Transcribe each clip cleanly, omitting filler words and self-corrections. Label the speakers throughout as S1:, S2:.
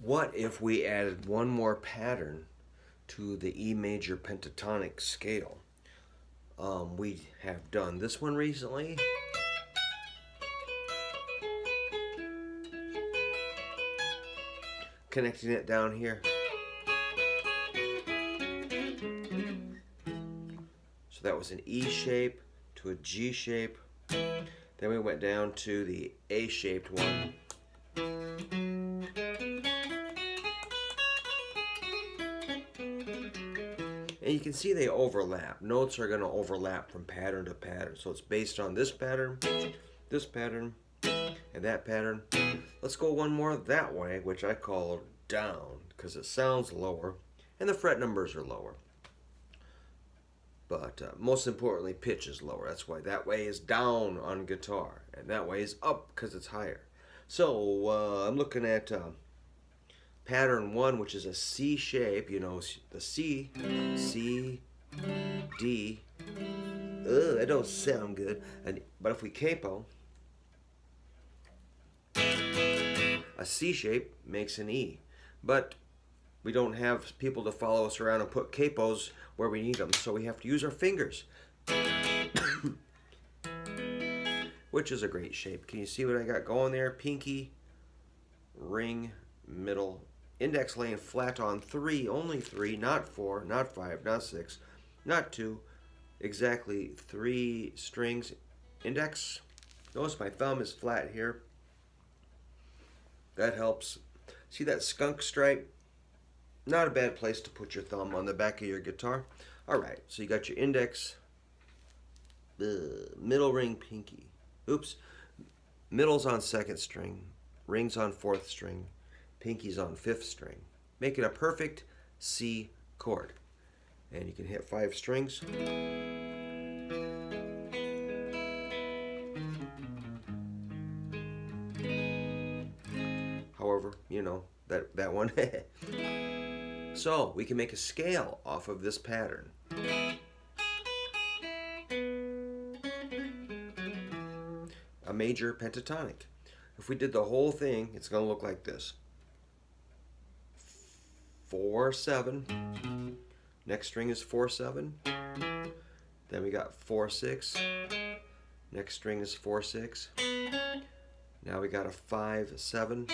S1: What if we added one more pattern to the E major pentatonic scale? We have done this one recently. Connecting it down here. So that was an E shape to a G shape. Then we went down to the A shaped one. And you can see they overlap. Notes are going to overlap from pattern to pattern. So it's based on this pattern, and that pattern. Let's go one more that way, which I call down, because it sounds lower, and the fret numbers are lower. But most importantly, pitch is lower. That's why that way is down on guitar, and that way is up because it's higher. So I'm looking at pattern 1, which is a C shape. You know, the C, D. Ugh, that don't sound good. But if we capo, a C shape makes an E. But we don't have people to follow us around and put capos where we need them, so we have to use our fingers. Which is a great shape. Can you see what I got going there? Pinky, ring, middle, index laying flat on 3, only 3, not 4, not 5, not 6, not 2, exactly 3 strings. Index, notice my thumb is flat here. That helps. See that skunk stripe? Not a bad place to put your thumb on the back of your guitar. Alright, so you got your index, middle ring, pinky. Oops. Middle's on 2nd string, ring's on 4th string, pinky's on 5th string. Make it a perfect C chord. And you can hit 5 strings. However, you know, that one. So we can make a scale off of this pattern. A major pentatonic. If we did the whole thing, it's going to look like this. 4, 7. Next string is 4, 7. Then we got 4, 6. Next string is 4, 6. Now we got a 5, 7.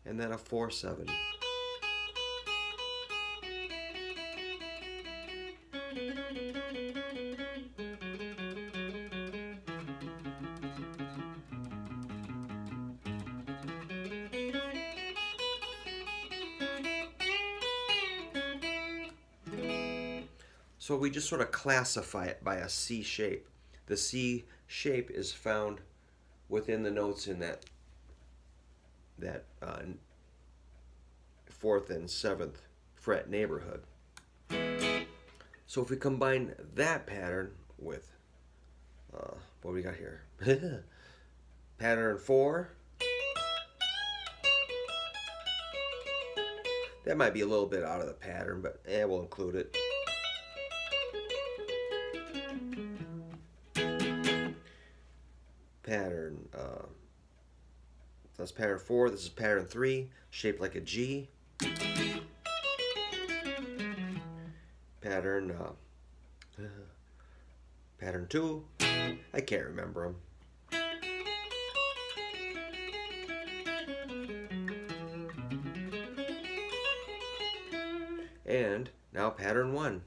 S1: And then a 4, 7. So we just sort of classify it by a C shape. The C shape is found within the notes in that 4th and 7th fret neighborhood. So if we combine that pattern with what do we got here? Pattern 4. That might be a little bit out of the pattern, but we'll include it. Pattern, that's pattern 4, this is pattern 3, shaped like a G. Pattern, pattern 2, I can't remember them. And now pattern 1.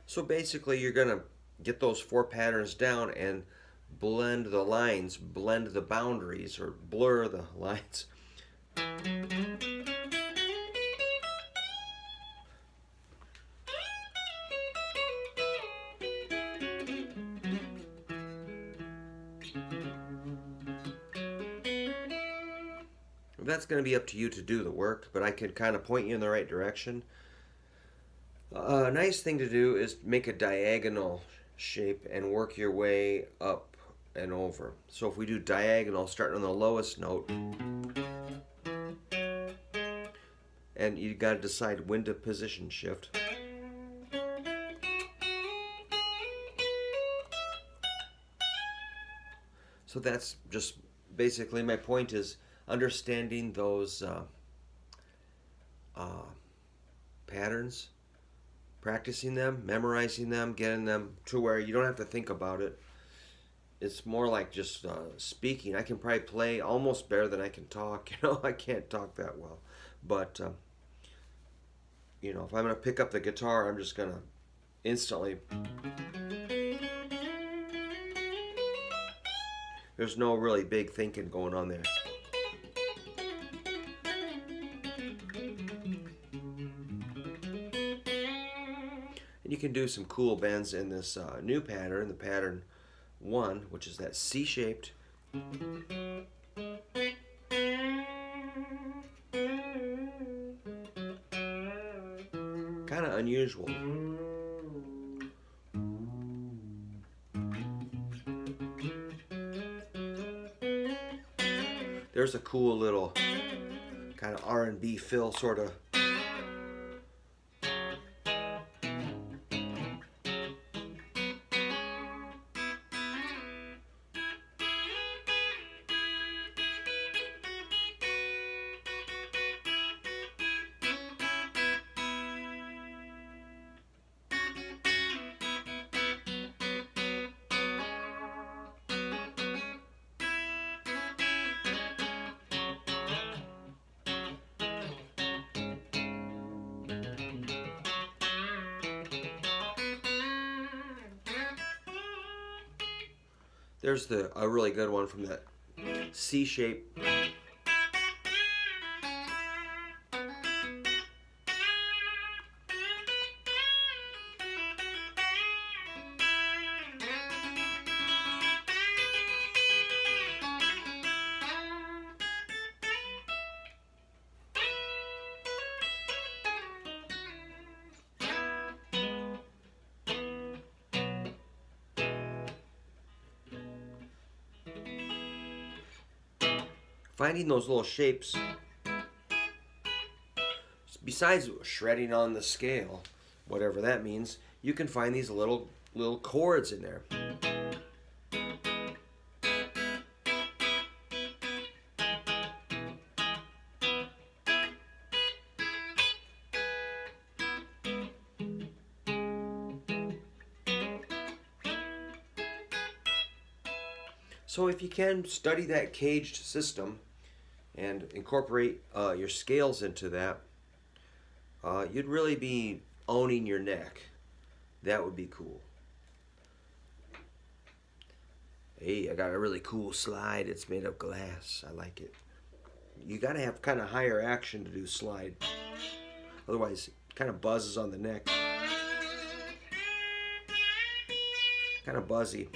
S1: So basically you're going to get those 4 patterns down and blend the lines, blend the boundaries, or blur the lines. That's going to be up to you to do the work, but I can kind of point you in the right direction. A nice thing to do is make a diagonal shape and work your way up and over. So if we do diagonal, starting on the lowest note, and you got to decide when to position shift. So that's just basically my point, is understanding those patterns, practicing them, memorizing them, getting them to where you don't have to think about it. It's more like just speaking. I can probably play almost better than I can talk. I can't talk that well. But, if I'm going to pick up the guitar, I'm just going to instantly... There's no really big thinking going on there. And you can do some cool bends in this new pattern, the pattern 1, which is that C-shaped. Kind of unusual. There's a cool little kind of R&B fill sort of. There's a really good one from that C shape. Finding those little shapes, besides shredding on the scale, whatever that means, you can find these little chords in there. So if you can study that caged system and incorporate your scales into that, you'd really be owning your neck. That would be cool. Hey, I got a really cool slide. It's made of glass. I like it. You got to have kind of higher action to do slide. Otherwise, it kind of buzzes on the neck. Kind of buzzy.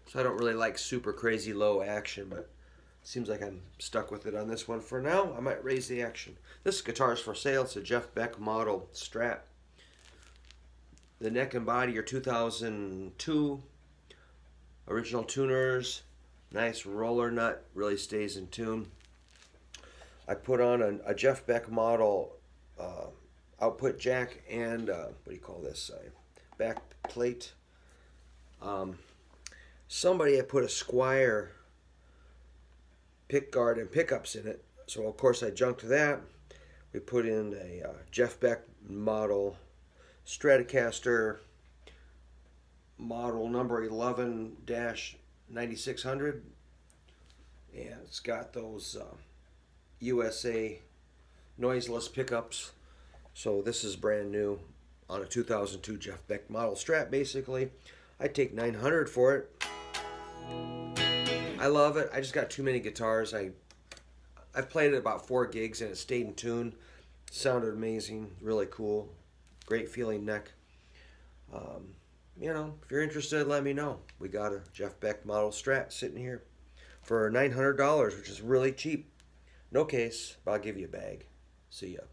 S1: So I don't really like super crazy low action, but seems like I'm stuck with it on this one for now. I might raise the action. This guitar is for sale. It's a Jeff Beck model Strat. The neck and body are 2002. Original tuners. Nice roller nut. Really stays in tune. I put on a Jeff Beck model output jack and what do you call this? Back plate. Somebody had put a Squire pick guard and pickups in it, so of course I junked that. We put in a Jeff Beck model Stratocaster model number 11-9600, and it's got those USA noiseless pickups. So this is brand new on a 2002 Jeff Beck model Strat. Basically, I'd take $900 for it. I love it. I just got too many guitars. I've played it about 4 gigs and it stayed in tune. Sounded amazing. Really cool. Great feeling neck. If you're interested, let me know. We got a Jeff Beck model Strat sitting here for $900, which is really cheap. No case, but I'll give you a bag. See ya.